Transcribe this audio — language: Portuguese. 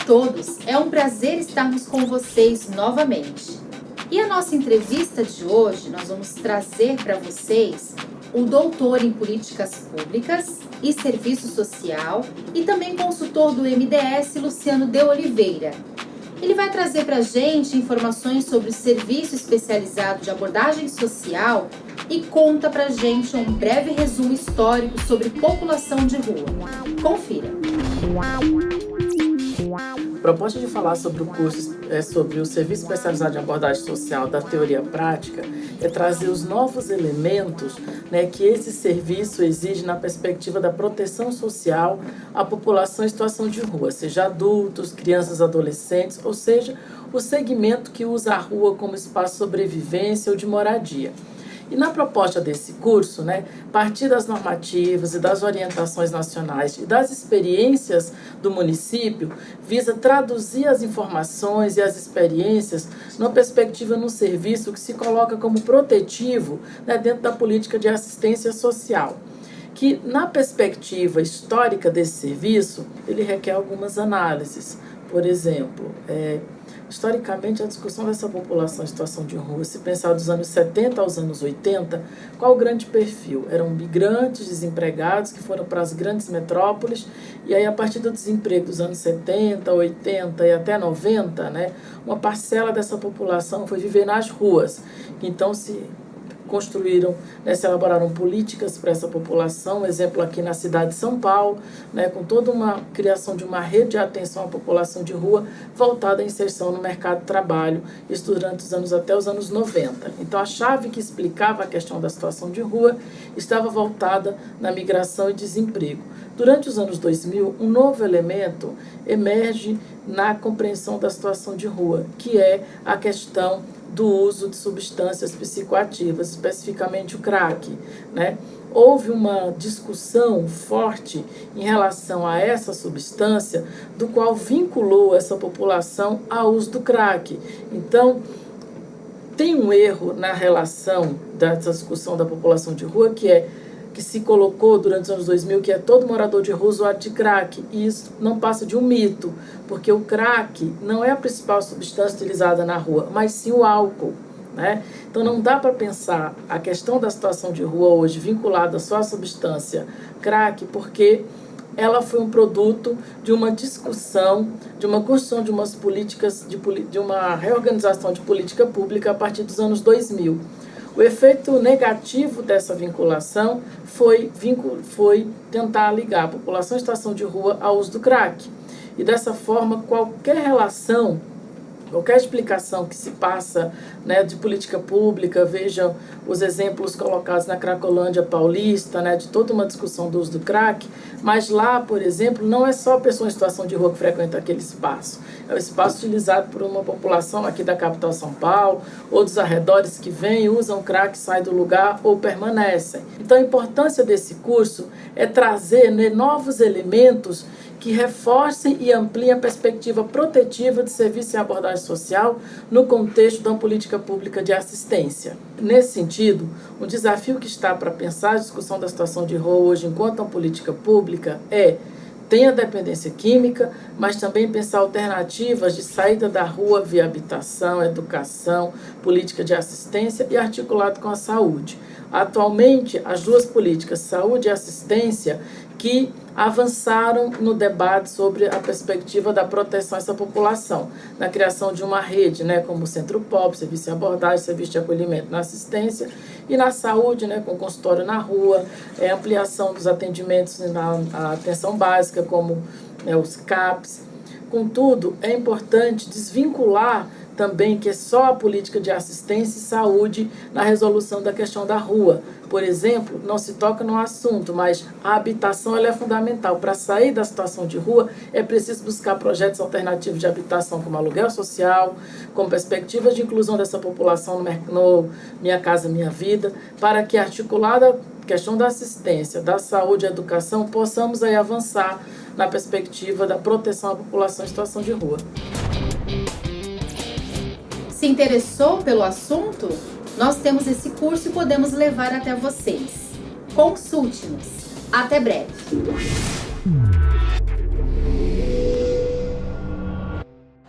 todos, é um prazer estarmos com vocês novamente. E a nossa entrevista de hoje, nós vamos trazer para vocês o doutor em Políticas Públicas e Serviço Social e também consultor do MDS, Luciano de Oliveira. Ele vai trazer para a gente informações sobre o Serviço Especializado de Abordagem Social e conta para a gente um breve resumo histórico sobre população de rua. Confira! A proposta de falar sobre o curso sobre o Serviço Especializado de Abordagem Social da Teoria Prática é trazer os novos elementos, que esse serviço exige na perspectiva da proteção social à população em situação de rua, seja adultos, crianças, adolescentes, ou seja, o segmento que usa a rua como espaço de sobrevivência ou de moradia. E na proposta desse curso, a partir das normativas e das orientações nacionais e das experiências do município, visa traduzir as informações e as experiências numa perspectiva num serviço que se coloca como protetivo dentro da política de assistência social. Que, na perspectiva histórica desse serviço, ele requer algumas análises. Por exemplo, historicamente, a discussão dessa população em situação de rua, se pensar dos anos 70 aos anos 80, qual o grande perfil? Eram migrantes, desempregados, que foram para as grandes metrópoles, e aí, a partir do desemprego dos anos 70, 80 e até 90, uma parcela dessa população foi viver nas ruas. Então, se construíram, se elaboraram políticas para essa população, um exemplo aqui na cidade de São Paulo, com toda uma criação de uma rede de atenção à população de rua voltada à inserção no mercado de trabalho, isso durante os anos até os anos 90. Então, a chave que explicava a questão da situação de rua estava voltada na migração e desemprego. Durante os anos 2000, um novo elemento emerge na compreensão da situação de rua, que é a questão do uso de substâncias psicoativas, especificamente o crack. Houve uma discussão forte em relação a essa substância, do qual vinculou essa população ao uso do crack. Então, tem um erro na relação dessa discussão da população de rua, que se colocou durante os anos 2000, que é todo morador de rua usuário de crack. E isso não passa de um mito, porque o crack não é a principal substância utilizada na rua, mas sim o álcool. Então, não dá para pensar a questão da situação de rua hoje vinculada só à substância crack, porque ela foi um produto de uma discussão, de uma construção de umas políticas, de uma reorganização de política pública a partir dos anos 2000. O efeito negativo dessa vinculação foi tentar ligar a população em situação de rua ao uso do crack. E dessa forma, qualquer relação, qualquer explicação que se passa de política pública, vejam os exemplos colocados na Cracolândia paulista, de toda uma discussão do uso do crack, mas lá, por exemplo, não é só a pessoa em situação de rua que frequenta aquele espaço, é o espaço utilizado por uma população aqui da capital São Paulo, ou dos arredores que vêm, usam crack, saem do lugar ou permanecem. Então, a importância desse curso é trazer novos elementos que reforcem e ampliem a perspectiva protetiva de serviço e abordagem social no contexto de uma política pública de assistência. Nesse sentido, um desafio que está para pensar a discussão da situação de rua hoje enquanto uma política pública tem a dependência química, mas também pensar alternativas de saída da rua via habitação, educação, política de assistência e articulado com a saúde. Atualmente, as duas políticas, saúde e assistência, que avançaram no debate sobre a perspectiva da proteção a essa população, na criação de uma rede, como o Centro Pobre, Serviço de Abordagem, Serviço de Acolhimento na Assistência, e na saúde, com consultório na rua, ampliação dos atendimentos na atenção básica, como os CAPs. Contudo, é importante desvincular também que é só a política de assistência e saúde na resolução da questão da rua. Por exemplo, não se toca no assunto, mas a habitação ela é fundamental. Para sair da situação de rua, é preciso buscar projetos alternativos de habitação, como aluguel social, com perspectivas de inclusão dessa população no Minha Casa Minha Vida, para que, articulada a questão da assistência, da saúde e educação, possamos aí avançar na perspectiva da proteção à população em situação de rua. Se interessou pelo assunto? Nós temos esse curso e podemos levar até vocês. Consulte-nos. Até breve!